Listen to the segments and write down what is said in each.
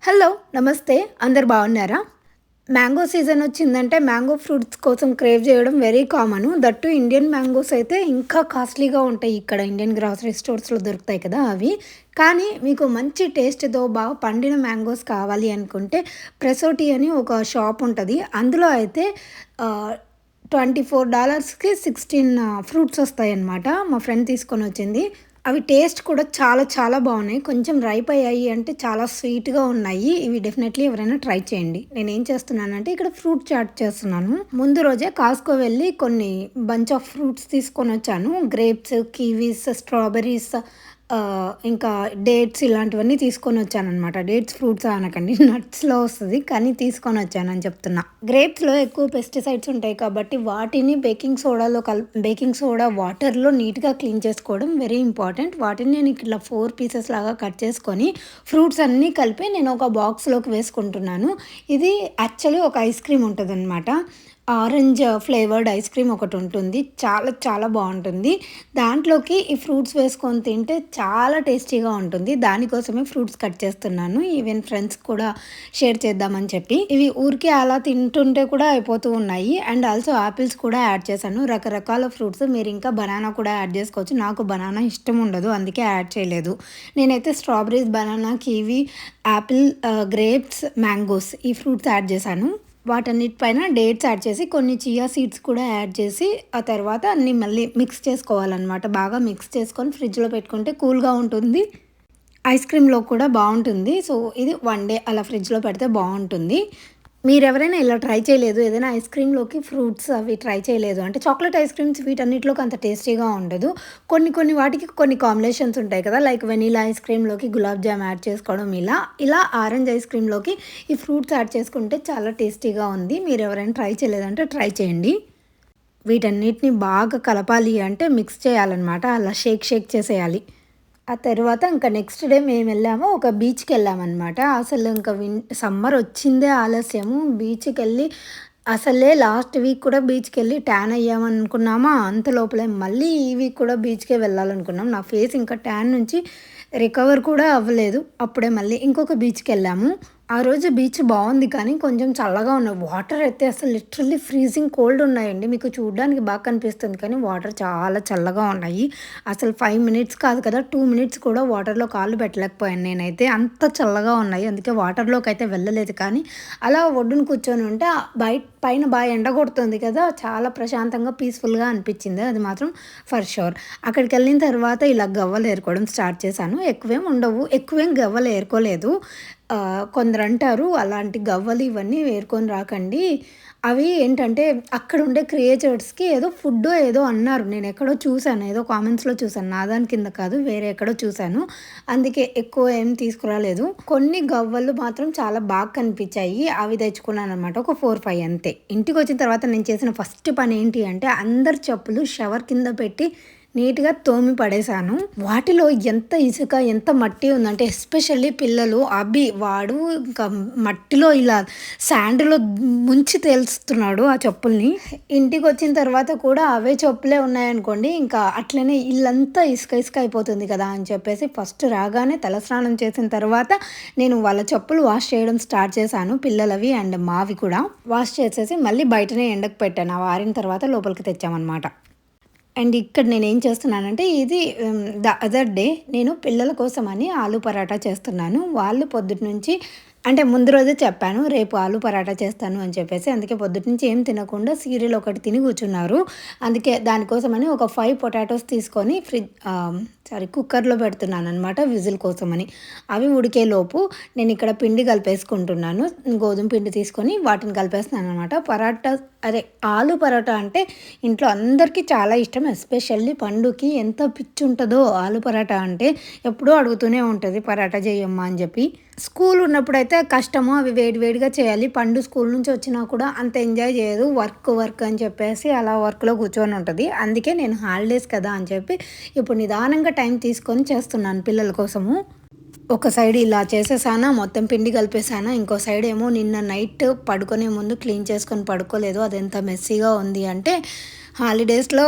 Hello! నమస్తే. అందరు బాగున్నారా? మ్యాంగో సీజన్ వచ్చిందంటే మ్యాంగో ఫ్రూట్స్ కోసం క్రేవ్ చేయడం very common. That two Indian mangoes అయితే ఇంకా కాస్ట్‌లీగా ఉంటాయి. ఇక్కడ ఇండియన్ గ్రోసరీ స్టోర్స్‌లో దొరుకుతాయి కదా అవి. కానీ మీకు మంచి టేస్ట్‌తో బాగా పండిన మ్యాంగోస్ కావాలి అనుకుంటే ప్రెసోటీ అని ఒక షాప్ ఉంటది. అందులో అయితే ఆహ్, $24కి 16 ఫ్రూట్స్ వస్తాయన్నమాట. మా ఫ్రెండ్ తీసుకొనొచ్చింది. అవి టేస్ట్ కూడా చాలా చాలా బాగున్నాయి. కొంచెం రైప్ అయ్యాయి అంటే చాలా స్వీట్‌గా ఉన్నాయి. ఇవి డెఫినెట్‌లీ ఎవరైనా ట్రై చేయండి. నేనేం చేస్తున్నానంటే ఇక్కడ ఫ్రూట్ చాట్ చేస్తున్నాను. ముందు రోజే కాస్కో వెళ్ళి కొన్ని బంచ్ ఆఫ్ ఫ్రూట్స్ తీసుకొనొచ్చాను. గ్రేప్స్, కివీస్, స్ట్రాబెర్రీస్ ఇంకా డేట్స్ ఇలాంటివన్నీ తీసుకొనొచ్చాననమాట. డేట్స్ ఫ్రూట్సా అనకండి. నట్స్‌లో వస్తది. కానీ తీసుకొనొచ్చానని చెప్తున్నా. గ్రేప్స్‌లో ఎక్కువ పెస్టిసైడ్స్ ఉంటాయి కాబట్టి వాటిని బేకింగ్ సోడా వాటర్‌లో నీట్‌గా క్లీన్ చేసుకోవడం వెరీ ఇంపార్టెంట్. వాటిని నేను ఇట్లా 4 పీసెస్ లాగా కట్ చేసుకొని ఫ్రూట్స్ అన్నీ కలిపి నేను ఒక బాక్స్‌లోకి వేసుకుంటున్నాను. ఇది యాక్చువల్లీ ఒక ఐస్ క్రీమ్ ఉంటదనమాట. ఆరెంజ్ ఫ్లేవర్డ్ ఐస్ క్రీమ్ ఒకటుంటుంది. చాలా చాలా బావుంటుంది. దాంట్లోకి ఈ ఫ్రూట్స్ వేసుకొని తింటే చాలా టేస్టీగా ఉంటుంది. దానికోసమే ఫ్రూట్స్ కట్ చేస్తున్నాను. ఈవెన్ ఫ్రెండ్స్‌కి కూడా షేర్ చేద్దామని చెప్పి. ఇవి ఊరికే అలా తింటుంటే కూడా అయిపోతూ ఉన్నాయి. అండ్ ఆల్సో ఆపిల్స్ కూడా యాడ్ చేశాను. రకరకాల ఫ్రూట్స్ మీరింకా బనానా కూడా యాడ్ చేసుకోవచ్చు. నాకు బనానా ఇష్టం ఉండదు. అందుకే యాడ్ చేయలేదు. నేనైతే strawberries, banana, kiwi, Apple, grapes, mangoes ఈ ఫ్రూట్స్ యాడ్ చేశాను. వాటన్నిటి పైన డేట్స్ యాడ్ చేసి, కొన్ని చియా సీడ్స్ కూడా యాడ్ చేసి, ఆ తర్వాత అన్నీ మళ్ళీ మిక్స్ చేసుకోవాలనమాట. బాగా మిక్స్ చేసుకొని ఫ్రిడ్జ్‌లో పెట్టుకుంటే కూల్‌గా ఉంటుంది. ఐస్ క్రీమ్‌లో కూడా బావుంటుంది. సో, ఇది 1 డే అలా ఫ్రిడ్జ్‌లో పెడితే బావుంటుంది. మీరెవరైనా ఇలా ట్రై చేయలేదు, ఏదైనా ఐస్ క్రీమ్‌లోకి ఫ్రూట్స్ అవి ట్రై చేయలేదు అంటే చాక్లేట్ ఐస్ క్రీమ్స్ వీటన్నిటిలోకి అంత టేస్టీగా ఉండదు. కొన్ని కొన్ని వాటికి కొన్ని కాంబినేషన్స్ ఉంటాయి కదా! లైక్ వెనిల్లా ఐస్ క్రీమ్‌లోకి గులాబ్ జామ్ యాడ్ చేసుకోవడం ఇలా ఆరెంజ్ ఐస్ క్రీమ్‌లోకి ఈ ఫ్రూట్స్ యాడ్ చేసుకుంటే చాలా టేస్టీగా ఉంది. మీరెవరైనా ట్రై చేయలేదంటే ట్రై చేయండి. వీటన్నిటిని బాగా కలపాలి అంటే మిక్స్ చేయాలనమాట. అలా షేక్ చేసేయాలి. ఆ తర్వాత ఇంక నెక్స్ట్ డే మేమెళ్ళాము. ఒక బీచ్‌కెళ్ళామనమాట. అసలు ఇంక సమ్మర్ వచ్చిందే ఆలస్యము. బీచ్‌కెళ్ళి అసలే లాస్ట్ వీక్ కూడా బీచ్‌కెళ్ళి ట్యాన్ అయ్యామనుకున్నామా, అంత లోపలే మళ్ళీ ఈ వీక్ కూడా బీచ్‌కే వెళ్ళాలనుకున్నాం. నా ఫేస్ ఇంకా ట్యాన్ నుంచి రికవర్ కూడా అవ్వలేదు. అప్పుడే మళ్ళీ ఇంకొక బీచ్‌కెళ్ళాము. ఆ రోజు బీచ్ బావుంది కానీ కొంచెం చల్లగా ఉన్నాయి. వాటర్ అయితే అసలు లిటరల్లీ ఫ్రీజింగ్ కోల్డ్ ఉన్నాయండి. మీకు చూడ్డానికి బాగా కనిపిస్తుంది కానీ వాటర్ చాలా చల్లగా ఉన్నాయి. అసలు 5 మినిట్స్ కాదు కదా, 2 మినిట్స్ కూడా వాటర్‌లో కాళ్ళు పెట్టలేకపోయాను నేనైతే. అంత చల్లగా ఉన్నాయి. అందుకే వాటర్‌లోకైతే వెళ్ళలేదు. కానీ అలా ఒడ్డున కూర్చొని ఉంటే పైన బాగా ఎండ కొడుతుంది కదా! చాలా ప్రశాంతంగా పీస్‌ఫుల్‌గా అనిపించింది. అది మాత్రం ఫర్ ష్యూర్. అక్కడికెళ్ళిన తర్వాత ఇలా గవ్వలు ఏరుకోవడం స్టార్ట్ చేశాను. ఎక్కువేం గవ్వలు ఏరుకోలేదు. కొందరంటారు అలాంటి గవ్వలు ఇవన్నీ ఏరుకొని రాకండి. అవి ఏంటంటే అక్కడుండే క్రియేచర్స్‌కి ఏదో ఫుడ్డో ఏదో అన్నారు. నేనెక్కడో చూసాను. ఏదో కామెంట్స్‌లో చూసాను. నా దాని కింద కాదు, వేరే ఎక్కడో చూసాను. అందుకే ఎక్కువ ఏం తీసుకురాలేదు. కొన్ని గవ్వలు మాత్రం చాలా బాగా కనిపించాయి. అవి తెచ్చుకున్నాననమాట. ఒక 4, 5 అంతే. ఇంటికొచ్చిన తర్వాత నేను చేసిన ఫస్ట్ పని ఏంటి అంటే అందరి చెప్పులు షవర్ కింద పెట్టి నీట్‌గా తోమి పడేశాను. వాటిలో ఎంత ఇసుక, ఎంత మట్టి ఉందంటే ఎస్పెషల్లీ పిల్లలు వాడు ఇంకా మట్టిలో ఇలా శాండ్‌లో ముంచి తేలుస్తున్నాడు ఆ చెప్పుల్ని. ఇంటికొచ్చిన తర్వాత కూడా అవే చెప్పులే ఉన్నాయనుకోండి, ఇంకా అట్లనే ఇల్లంతా ఇసుక అయిపోతుంది కదా అని చెప్పేసి ఫస్ట్ రాగానే తలస్నానం చేసిన తర్వాత నేను వాళ్ళ చెప్పులు వాష్ చేయడం స్టార్ట్ చేశాను. పిల్లలవి అండ్ మావి కూడా. వాష్ చేసేసి మళ్ళీ బయటనే ఎండకు పెట్టాను. ఆరిన తర్వాత లోపలికి తెచ్చామనమాట. అండ్ ఇక్కడ నేనేం చేస్తున్నానంటే ఇది ద అదర్ డే నేను పిల్లల కోసమని ఆలు పరాటా చేస్తున్నాను. వాళ్ళు పొద్దుటి నుంచి అంటే ముందు రోజే చెప్పాను, రేపు ఆలు పరాటా చేస్తాను అని చెప్పేసి. అందుకే పొద్దుటి నుంచి ఏం తినకుండా సీరియల్ ఒకటి తిని కూర్చున్నారు. అందుకే దానికోసమని ఒక 5 పొటాటోస్ తీసుకొని కుక్కర్‌లో పెడుతున్నాననమాట విజిల్ కోసమని. అవి ఉడికేలోపు నేనిక్కడ పిండి కలిపేసుకుంటున్నాను. గోధుమ పిండి తీసుకొని వాటిని కలిపేస్తున్నాననమాట. ఆలు పరోటా అంటే ఇంట్లో అందరికీ చాలా ఇష్టం. ఎస్పెషల్లీ పండుకి ఎంత పిచ్చుంటదో ఆలు పరాటా అంటే. ఎప్పుడూ అడుగుతూనే ఉంటది పరాటా చెయ్యమ్మా అని చెప్పి. స్కూల్ ఉన్నప్పుడైతే కష్టము, అవి వేడి వేడిగా చేయాలి. పండు స్కూల్ నుంచి వచ్చినా కూడా అంత ఎంజాయ్ చేయదు. వర్క్ అని చెప్పేసి అలా వర్క్‌లో కూర్చొని ఉంటది. అందుకే నేను హాలిడేస్ కదా అని చెప్పి ఇప్పుడు నిదానంగా టైం తీసుకొని చేస్తున్నాను పిల్లల కోసము. ఒక సైడ్ ఇలా చేసేసానా, మొత్తం పిండి కలిపేసానా, ఇంకో సైడ్ ఏమో నిన్న నైట్ పడుకునే ముందు క్లీన్ చేసుకొని పడుకోలేదు. అదెంత మెస్సీగా ఉంది అంటే హాలిడేస్‌లో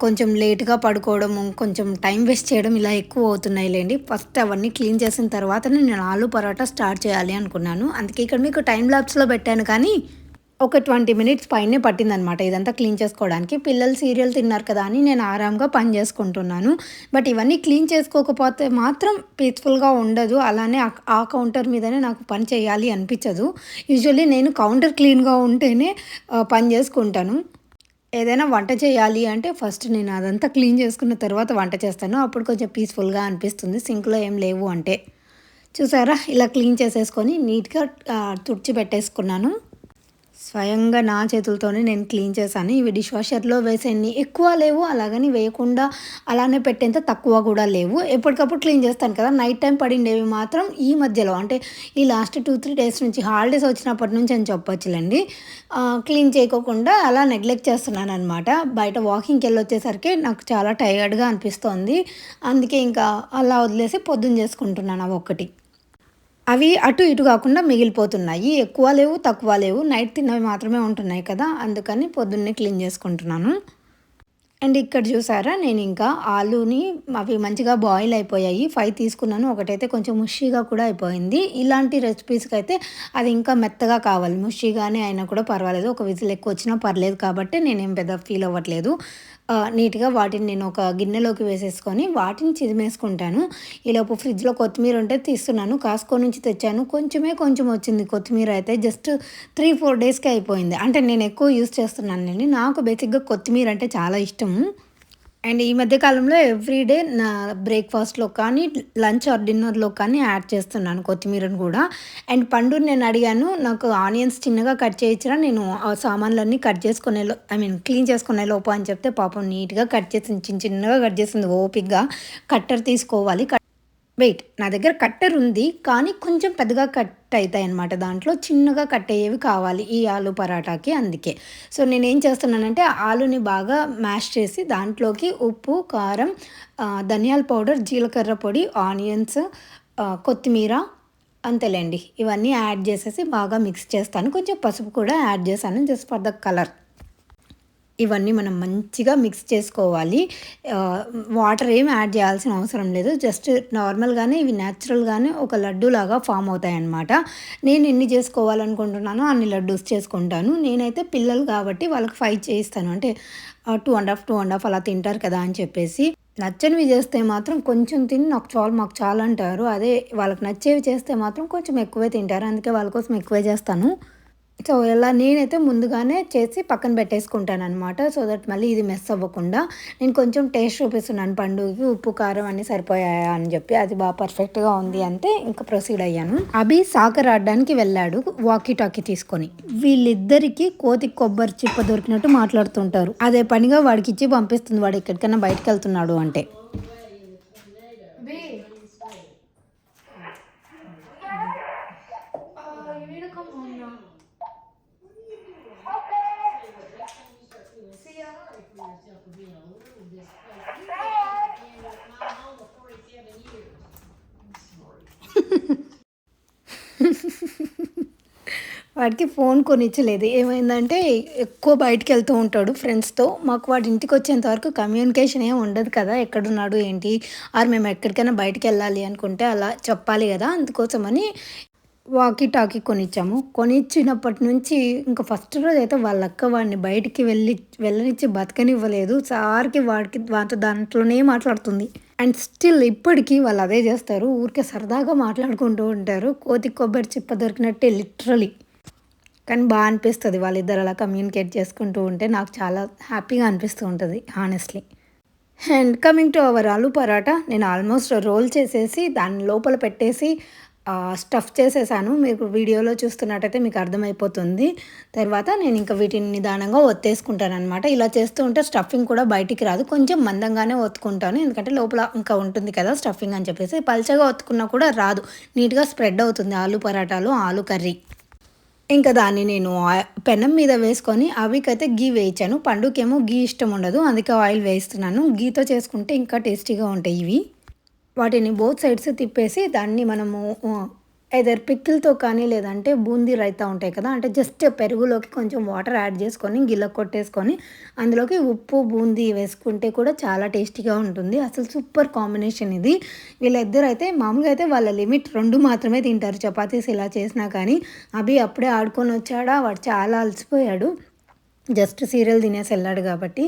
కొంచెం లేట్‌గా పడుకోవడము, కొంచెం టైం వేస్ట్ చేయడం ఇలా ఎక్కువ అవుతున్నాయిలెండి. ఫస్ట్ అవన్నీ క్లీన్ చేసిన తర్వాతనే నేను ఆలు పరాటా స్టార్ట్ చేయాలి అనుకున్నాను. అందుకే ఇక్కడ మీకు టైమ్ ల్యాప్స్‌లో పెట్టాను కానీ, ఒక 20 మినిట్స్ పైనే పట్టిందనమాట ఇదంతా క్లీన్ చేసుకోవడానికి. పిల్లలు సీరియల్ తిన్నారు కదా అని నేను ఆరాంగా పని చేసుకుంటున్నాను. బట్ ఇవన్నీ క్లీన్ చేసుకోకపోతే మాత్రం పీస్‌ఫుల్‌గా ఉండదు. అలానే ఆ కౌంటర్ మీదనే నాకు పని చేయాలి అనిపించదు. యూజువల్లీ నేను కౌంటర్ క్లీన్‌గా ఉంటేనే పని చేసుకుంటాను. ఏదైనా వంట చేయాలి అంటే ఫస్ట్ నేను అదంతా క్లీన్ చేసుకున్న తర్వాత వంట చేస్తాను. అప్పుడు కొంచెం పీస్‌ఫుల్‌గా అనిపిస్తుంది. సింక్‌లో ఏం లేవు అంటే. చూసారా? ఇలా క్లీన్ చేసేసుకొని నీట్‌గా తుడిచిపెట్టేసుకున్నాను. స్వయంగా నా చేతులతోనే నేను క్లీన్ చేశాను. ఇవి డిష్ వాషర్‌లో వేసేన్ని ఎక్కువ లేవు. అలాగని వేయకుండా అలానే పెట్టేంత తక్కువ గూడా లేవు. ఎప్పటికప్పుడు క్లీన్ చేస్తాను కదా! నైట్ టైమ్ పడిండేవి మాత్రం ఈ మధ్యలో అంటే ఈ లాస్ట్ 2, 3 డేస్ నుంచి హాలిడేస్ వచ్చినప్పటి నుంచి అని చెప్పొచ్చులెండి. క్లీన్ చేయకోకుండా అలా నెగ్లెక్ట్ చేస్తున్నాననమాట. బయట వాకింగ్‌కెళ్ళొచ్చేసరికి నాకు చాలా టయర్డ్‌గా అనిపిస్తోంది. అందుకే ఇంకా అలా వదిలేసి పొద్దున చేసుకుంటున్నాను అవొక్కటి. అవి అటు ఇటు కాకుండా మిగిలిపోతున్నాయి. ఎక్కువ లేవు, తక్కువ లేవు. నైట్ తిన్నవి మాత్రమే ఉంటున్నాయి కదా! అందుకని పొద్దున్నే క్లీన్ చేసుకుంటున్నాను. అండ్ ఇక్కడ చూసారా నేనింకా ఆలూని అవి మంచిగా బాయిల్ అయిపోయాయి. 5 తీసుకున్నాను. ఒకటైతే కొంచెం ముషీగా కూడా అయిపోయింది. ఇలాంటి రెసిపీస్‌కైతే అది ఇంకా మెత్తగా కావాలి. ముషీగానే అయినా కూడా పర్వాలేదు. ఒక విజిల్ ఎక్కువొచ్చినా పర్లేదు కాబట్టి నేనేం పెద్ద ఫీల్ అవ్వట్లేదు. నీట్‌గా వాటిని నేను ఒక గిన్నెలోకి వేసేసుకొని వాటిని చిదిమేసుకుంటాను. ఈలోపు ఫ్రిడ్జ్‌లో కొత్తిమీర ఉంటే తీస్తున్నాను. కాస్కో నుంచి తెచ్చాను. కొంచెం వచ్చింది కొత్తిమీర అయితే జస్ట్ 3, 4 డేస్‌కే అయిపోయింది. అంటే నేను ఎక్కువ యూజ్ చేస్తున్నానులెండి. నాకు బేసిక్‌గా కొత్తిమీర అంటే చాలా ఇష్టము. అండ్ ఈ మధ్య కాలంలో ఎవ్రీడే నా బ్రేక్‌ఫాస్ట్‌లో కానీ, లంచ్ ఆర్ డిన్నర్‌లో కానీ యాడ్ చేస్తున్నాను కొత్తిమీరను గూడా. అండ్ పండుని నేను అడిగాను. నాకు ఆనియన్స్ చిన్నగా కట్ చేయించరా నేను ఆ సామాన్లన్నీ కట్ చేసుకునే క్లీన్ చేసుకునే లోపు అని చెప్తే పాపం నీట్‌గా కట్ చేసింది. చిన్నగా కట్ చేసింది ఓపికగా. కట్టర్ తీసుకోవాలి. వెయిట్ నా దగ్గర కట్టర్ ఉంది. కానీ కొంచెం పెద్దగా కట్ అయితాయన్నమాట. దాంట్లో చిన్నగా కట్ అయ్యేవి కావాలి ఈ ఆలు పరాటాకి అందుకే. సో నేనేం చేస్తున్నానంటే ఆలుని బాగా మ్యాష్ చేసి దాంట్లోకి ఉప్పు, కారం, ధనియాల పౌడర్, జీలకర్ర పొడి, ఆనియన్స్, కొత్తిమీర అంతేలెండి. ఇవన్నీ యాడ్ చేసేసి బాగా మిక్స్ చేస్తాను. కొంచెం పసుపు కూడా యాడ్ చేశాను జస్ట్ ఫర్ ద కలర్. ఇవన్నీ మనం మంచిగా మిక్స్ చేసుకోవాలి. వాటర్ ఏమి యాడ్ చేయాల్సిన అవసరం లేదు. జస్ట్ నార్మల్‌గానే ఇవి న్యాచురల్‌గానే ఒక లడ్డూలాగా ఫామ్ అవుతాయన్నమాట. నేను ఎన్ని చేసుకోవాలనుకుంటున్నానో అన్ని లడ్డూస్ చేసుకుంటాను. నేనైతే పిల్లలు కాబట్టి వాళ్ళకి 5 చేయిస్తాను. అంటే 2 ½ అలా తింటారు కదా అని చెప్పేసి. నచ్చనివి చేస్తే మాత్రం కొంచెం తిని మాకు చాలు అంటారు. అదే వాళ్ళకి నచ్చేవి చేస్తే మాత్రం కొంచెం ఎక్కువే తింటారు. అందుకే వాళ్ళ కోసం ఎక్కువే చేస్తాను. సో, ఇలా నేనైతే ముందుగానే చేసి పక్కన పెట్టేసుకుంటాననమాట. సో దట్ మళ్ళీ ఇది మెస్ అవ్వకుండా. నేను కొంచెం టేస్ట్ చూపిస్తున్నాను పండుకి ఉప్పు, కారం అన్నీ సరిపోయాయా అని చెప్పి. అది పర్ఫెక్ట్‌గా ఉంది అంటే ఇంక ప్రొసీడ్ అయ్యాను. అభి సాకర్ ఆడడానికి వెళ్ళాడు వాకీ టాకీ తీసుకొని. వీళ్ళిద్దరికీ కోతి కొబ్బరి చిప్ప దొరికినట్టు మాట్లాడుతుంటారు. అదే పనిగా వాడికిచ్చి పంపిస్తుంది వాడు ఎక్కడికైనా బయటికెళ్తున్నాడు అంటే. వాడికి ఫోన్ కొనిచ్చలేదు. ఏమైందంటే ఎక్కువ బయటికెళ్తూ ఉంటాడు ఫ్రెండ్స్‌తో. మాకు వాడి ఇంటికొచ్చేంత వరకు కమ్యూనికేషన్ ఏమి ఉండదు కదా! ఎక్కడున్నాడు ఏంటి? మేము ఎక్కడికైనా బయటికెళ్ళాలి అనుకుంటే అలా చెప్పాలి గదా! అందుకోసమని వాకీ టాకీ కొనిచ్చాము. కొనిచ్చినప్పటి నుంచి ఇంక ఫస్ట్ రోజైతే వాళ్ళక్క వాడిని బయటికి వెళ్ళనిచ్చి బతకనివ్వలేదు. వాడికి దాంట్లోనే మాట్లాడుతుంది. అండ్ స్టిల్ ఇప్పటికి వాళ్ళు అదే జేస్తారు. ఊరికే సరదాగా మాట్లాడుకుంటూ ఉంటారు. కోతికి కొబ్బరి చిప్ప దొరికినట్టే లిటరల్లీ. కానీ అనిపిస్తది వాళ్ళిద్దరు అలా కమ్యూనికేట్ చేసుకుంటూ ఉంటే నాకు చాలా హ్యాపీగా అనిపిస్తూ ఉంటది honestly. And coming to our ఆలు పరాటా నేను ఆల్మోస్ట్ రోల్ చేసేసి దాన్ని లోపల పెట్టేసి స్టఫ్ చేసేసాను. మీకు వీడియోలో చూస్తున్నట్టయితే మీకు అర్థమైపోతుంది. తర్వాత నేను ఇంకా వీటిని నిదానంగా ఒత్తేసుకుంటాననమాట. ఇలా చేస్తూ ఉంటే స్టఫింగ్ కూడా బయటికి రాదు. కొంచెం మందంగానే ఒత్తుకుంటాను. ఎందుకంటే లోపల ఇంకా ఉంటుంది కదా స్టఫింగ్ అని చెప్పేసి. పల్చగా ఒత్తుకున్నా కూడా రాదు. నీట్‌గా స్ప్రెడ్ అవుతుంది ఆలు పరాటాలో ఆలు కర్రీ. ఇంకా దాన్ని నేను పెనం మీద వేసుకొని అవికైతే గీ వేయించాను. పండుకేమో గీ ఇష్టం ఉండదు. అందుకే ఆయిల్ వేయిస్తున్నాను. గీతో చేసుకుంటే ఇంకా టేస్టీగా ఉంటాయి ఇవి. వాటిని బోత్ సైడ్స్ తిప్పేసి దాన్ని మనము ఐదర్ పికిల్‌తో కానీ, లేదంటే బూందీ రైతా ఉంటాయి కదా! అంటే జస్ట్ పెరుగులోకి కొంచెం వాటర్ యాడ్ చేసుకొని, గిల కొట్టేసుకొని, అందులోకి ఉప్పు, బూందీ వేసుకుంటే కూడా చాలా టేస్టీగా ఉంటుంది. అసలు సూపర్ కాంబినేషన్ ఇది. వీళ్ళిద్దరైతే మామూలుగా అయితే వాళ్ళ లిమిట్ 2 మాత్రమే తింటారు చపాతీస్ ఇలా చేసినా కానీ. అభి అప్పుడే ఆడుకొనొచ్చాడా, వాడు చాలా అలసిపోయాడు. జస్ట్ సీరియల్ తినేసి ఎళ్ళాడు గాబట్టి,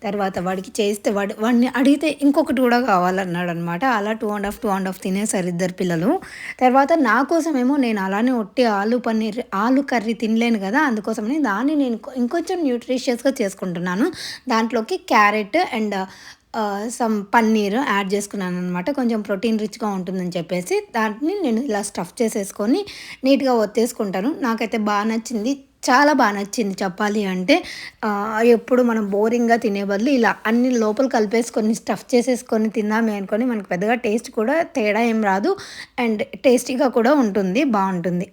తర్వాత వాడికి చేస్తే వాడిని అడిగితే ఇంకొకటి గూడా కావాలన్నాడనమాట. అలా 2 ½ తినేసారు ఇద్దరు పిల్లలు. తర్వాత నా కోసమేమో నేను అలానే ఒట్టి ఆలు కర్రీ తినలేను గదా! అందుకోసమని దాన్ని నేను ఇంకొంచెం న్యూట్రిషియస్‌గా చేసుకుంటున్నాను. దాంట్లోకి carrot and some paneer add చేసుకున్నాననమాట. కొంచెం ప్రోటీన్ రిచ్‌గా ఉంటుందని చెప్పేసి, దాన్ని నేను ఇలా స్టఫ్ చేసేసుకొని నీట్‌గా ఒత్తేసుకుంటాను. నాకైతే నచ్చింది. చాలా నచ్చింది చెప్పాలి అంటే. ఎప్పుడు మనం బోరింగ్‌గా తినే బదులు ఇలా అన్ని లోపల కలిపేసుకొని, స్టఫ్ చేసేసుకొని తిన్నామే అనుకోని మనకు పెద్దగా టేస్ట్ కూడా తేడా ఏం రాదు. అండ్ టేస్టీగా కూడా ఉంటుంది. బావుంటుంది.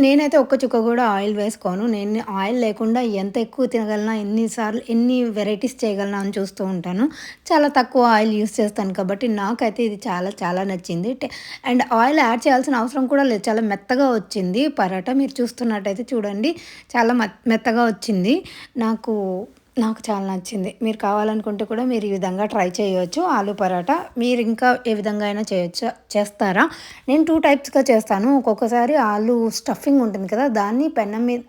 నేనైతే ఒక్క చుక్క గూడా ఆయిల్ వేసుకోను. నేను ఆయిల్ లేకుండా ఎంత ఎక్కువ తినగలనా, ఎన్ని వెరైటీస్ చేయగలనా అని చూస్తూ ఉంటాను. చాలా తక్కువ ఆయిల్ యూజ్ చేస్తాను కాబట్టి నాకైతే ఇది చాలా చాలా నచ్చింది. అండ్ ఆయిల్ యాడ్ చేయాల్సిన అవసరం కూడా లేదు. చాలా మెత్తగా వచ్చింది పరాటా. మీరు చూస్తున్నట్టయితే చూడండి. చాలా మెత్తగా వచ్చింది. నాకు నాకు చాలా నచ్చింది. మీరు కావాలనుకుంటే కూడా మీరు ఈ విధంగా ట్రై చేయొచ్చు ఆలు పరాటా. మీరు ఇంకా ఏ విధంగా అయినా చేస్తారా? నేను 2 టైప్స్‌గా చేస్తాను. ఒక్కొక్కసారి ఆలు స్టఫింగ్ ఉంటుంది కదా! దాన్ని పెనం మీద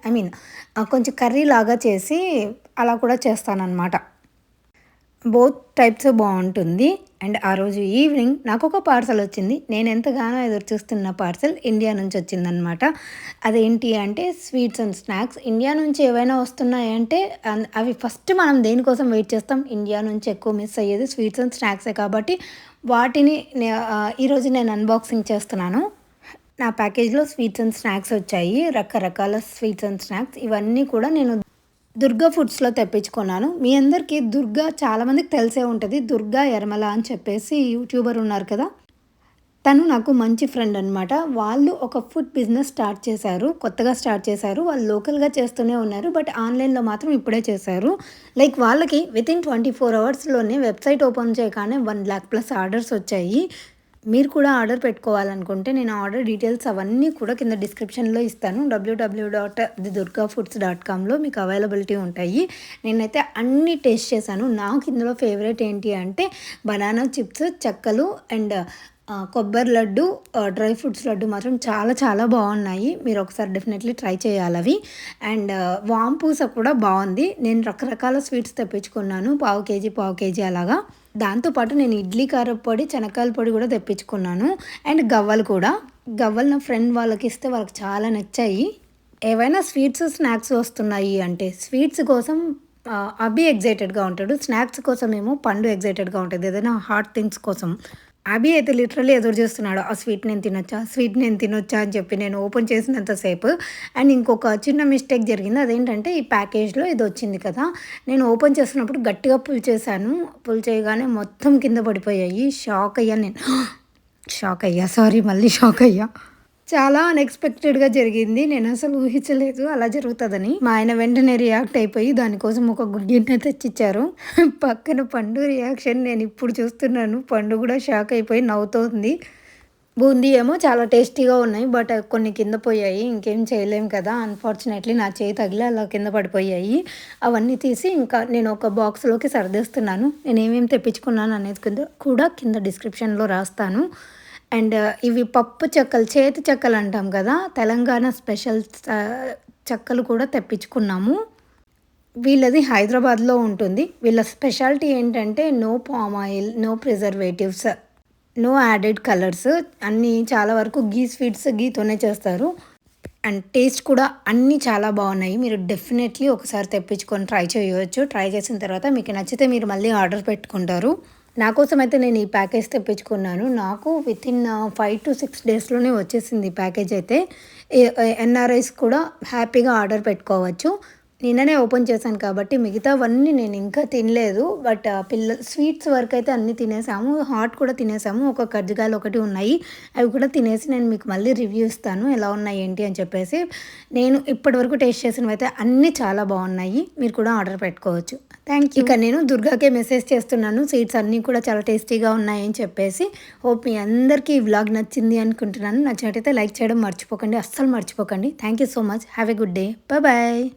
కొంచెం కర్రీ లాగా చేసి అలా కూడా చేస్తాననమాట. బోత్ టైప్స్ బావుంటుంది. అండ్ ఆ రోజు ఈవినింగ్ నాకొక పార్సెల్ వచ్చింది. నేను ఎంతగానో ఎదురు చూస్తున్న పార్సెల్ ఇండియా నుంచి వచ్చిందనమాట. అదేంటి అంటే స్వీట్స్ అండ్ స్నాక్స్. ఇండియా నుంచి ఏవైనా వస్తున్నాయంటే అవి ఫస్ట్ మనం దేనికోసం వెయిట్ చేస్తాం? ఇండియా నుంచి ఎక్కువ మిస్ అయ్యేది స్వీట్స్ అండ్ స్నాక్సే కాబట్టి వాటిని ఈరోజు నేను అన్బాక్సింగ్ చేస్తున్నాను. నా ప్యాకేజ్‌లో స్వీట్స్ అండ్ స్నాక్స్ వచ్చాయి. రకరకాల స్వీట్స్ అండ్ స్నాక్స్ ఇవన్నీ కూడా నేను దుర్గా ఫుడ్స్‌లో తెప్పించుకున్నాను. మీ అందరికీ దుర్గా చాలామందికి తెలిసే ఉంటది. దుర్గా యరమల అని చెప్పేసి యూట్యూబర్ ఉన్నారు కదా! తను నాకు మంచి ఫ్రెండ్ అనమాట. వాళ్ళు ఒక ఫుడ్ బిజినెస్ స్టార్ట్ చేశారు. కొత్తగా స్టార్ట్ చేశారు. వాళ్ళు లోకల్‌గా చేస్తూనే ఉన్నారు. బట్ ఆన్‌లైన్‌లో మాత్రం ఇప్పుడే చేశారు. లైక్ వాళ్ళకి వితిన్ 24 అవర్స్‌లోనే వెబ్‌సైట్ ఓపెన్ చేయగానే 1,00,000+ ఆర్డర్స్ వచ్చాయి. మీరు కూడా ఆర్డర్ పెట్టుకోవాలనుకుంటే నేను ఆర్డర్ డీటెయిల్స్ అవన్నీ కూడా కింద డిస్క్రిప్షన్‌లో ఇస్తాను. www.thedurgafoods.comలో మీకు అవైలబిలిటీ ఉంటాయి. నేనైతే అన్నీ టేస్ట్ చేశాను. నాకు ఇందులో ఫేవరెట్ ఏంటి అంటే బనానా చిప్స్, చెక్కలు అండ్ కొబ్బరి లడ్డు, డ్రై ఫ్రూట్స్ లడ్డు మాత్రం చాలా చాలా బాగున్నాయి. మీరు ఒకసారి డెఫినెట్లీ ట్రై చేయాలవి. అండ్ వాంపూస కూడా బాగుంది. నేను రకరకాల స్వీట్స్ తెప్పించుకున్నాను. పావు కేజీ అలాగా. దాంతో పాటు నేను ఇడ్లీ కారప్పొడి, శనక్కాయల పొడి కూడా తెప్పించుకున్నాను. అండ్ గవ్వలు కూడా. గవ్వలు నా ఫ్రెండ్ వాళ్ళకి ఇస్తే వాళ్ళకి చాలా నచ్చాయి. ఏవైనా స్వీట్స్, స్నాక్స్ వస్తున్నాయి అంటే స్వీట్స్ కోసం అభి ఎక్సైటెడ్‌గా ఉంటాడు. స్నాక్స్ కోసమేమో పండు ఎక్సైటెడ్‌గా ఉంటది. ఏదైనా హాట్ థింగ్స్ కోసం. అభి అయితే లిటరల్లీ ఎదురు చూస్తున్నాడు. ఆ స్వీట్ నేను తినొచ్చా? స్వీట్ నేను తినొచ్చా? అని చెప్పి నేను ఓపెన్ చేసినంత సేపు. అండ్ ఇంకొక చిన్న మిస్టేక్ జరిగింది. అదేంటంటే ఈ ప్యాకేజ్‌లో ఇదొచ్చింది కదా! నేను ఓపెన్ చేస్తున్నప్పుడు గట్టిగా పుల్ చేశాను. పుల్ చేయగానే మొత్తం కింద పడిపోయాయి. షాక్ అయ్యాను నేను. షాక్ అయ్యా. సారీ మళ్ళీ షాక్ అయ్యా. చాలా అన్‌ఎక్స్‌పెక్టెడ్‌గా జరిగింది. నేనసలు ఊహించలేదు అలా జరుగుతదని. మా ఆయన వెంటనే రియాక్ట్ అయిపోయి దానికోసం ఒక గిన్నె తెచ్చిచ్చారు. పక్కన పండు రియాక్షన్ నేనిప్పుడు చూస్తున్నాను. పండు గూడా షాక్ అయిపోయి నవ్వుతోంది. బూందీ ఏమో చాలా టేస్టీగా ఉన్నాయి. బట్ కొన్ని కింద పోయాయి. ఇంకేం చేయలేం కదా! అన్‌ఫార్చునేట్‌లీ నా చేయి తగిలి అలా కింద పడిపోయాయి. అవన్నీ తీసి ఇంకా నేను ఒక బాక్స్‌లోకి సర్దేస్తున్నాను. నేనేమేమి తెప్పించుకున్నాను అనేది కూడా కింద డిస్క్రిప్షన్‌లో రాస్తాను. అండ్ ఇవి పప్పు చెక్కలు, చేతి చెక్కలు అంటాం కదా! తెలంగాణ స్పెషల్ చెక్కలు కూడా తెప్పించుకున్నాము. వీళ్ళది హైదరాబాద్‌లో ఉంటుంది. వీళ్ళ స్పెషాలిటీ ఏంటంటే no palm oil, no preservatives, no added colours. అన్నీ చాలా వరకు గీతోనే చేస్తారు. అండ్ టేస్ట్ కూడా అన్నీ చాలా బాగున్నాయి. మీరు డెఫినెట్లీ ఒకసారి తెప్పించుకొని ట్రై చేయవచ్చు. ట్రై చేసిన తర్వాత మీకు నచ్చితే మీరు మళ్ళీ ఆర్డర్ పెట్టుకుంటారు. నా కోసమైతే నేను ఈ ప్యాకేజ్ తెప్పించుకున్నాను. నాకు వితిన్ 5-6 డేస్‌లోనే వచ్చేసింది ఈ ప్యాకేజ్ అయితే. ఎన్ఆర్ఐస్ కూడా హ్యాపీగా ఆర్డర్ పెట్టుకోవచ్చు. నిన్ననే ఓపెన్ చేశాను కాబట్టి మిగతావన్నీ నేను ఇంకా తినలేదు. బట్ స్వీట్స్ వరకైతే అన్నీ తినేసాము. హాట్ కూడా తినేసాము. ఒక కజ్జికాయలు ఒకటి ఉన్నాయి. అవి కూడా తినేసి నేను మీకు మళ్ళీ రివ్యూ ఇస్తాను. ఎలా ఉన్నాయి ఏంటి అని చెప్పేసి. నేను ఇప్పటివరకు టేస్ట్ చేసినవైతే అన్నీ చాలా బాగున్నాయి. మీరు కూడా ఆర్డర్ పెట్టుకోవచ్చు. Thank you. ఇక నేను దుర్గాకే మెసేజ్ చేస్తున్నాను. స్వీట్స్ అన్నీ కూడా చాలా టేస్టీగా ఉన్నాయని చెప్పేసి. హోప్ మీ అందరికీ ఈ వ్లాగ్ నచ్చింది అనుకుంటున్నాను. నచ్చినట్టయితే లైక్ చేయడం మర్చిపోకండి. అస్సలు మర్చిపోకండి. Thank you so much. Have a good day. Bye.